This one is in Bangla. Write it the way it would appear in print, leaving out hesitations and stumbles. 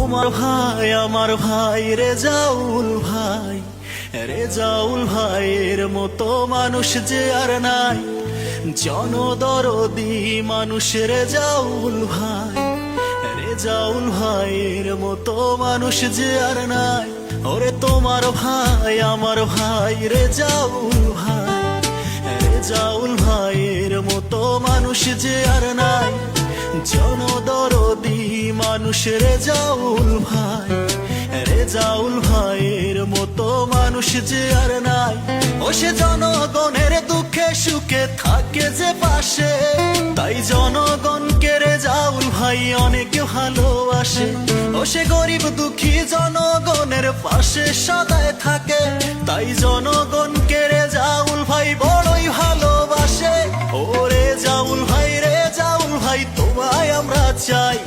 আমার ভাই রেজাউল ভাই, রেজাউল ভাইয়ের মতো মানুষ যে আর নাই, জনদরদি মানুষ রেজাউল ভাই, রেজাউল ভাইয়ের মতো মানুষ যে আর নাই। ওরে তোমার ভাই আমার ভাই রেজাউল ভাই, রেজাউল ভাইয়ের মতো মানুষ যে আর নাই, জনদরদি মানুষ রেজাউল ভাই, রেজাউল ভাইয়ের মতো মানুষ যে আর নাই। ও সে জনগণের দুঃখে সুখে থাকে যে পাশে, তাই জনগণকে রেজাউল ভাই অনেক ভালোবাসে। ও সে গরিব দুঃখী জনগণের পাশে সদায় থাকে, তাই জনগণকে রেজাউল ভাই বড়ই ভালোবাসে। ও রেজাউল ভাই, রেজাউল ভাই তোমায় আমরা চাই।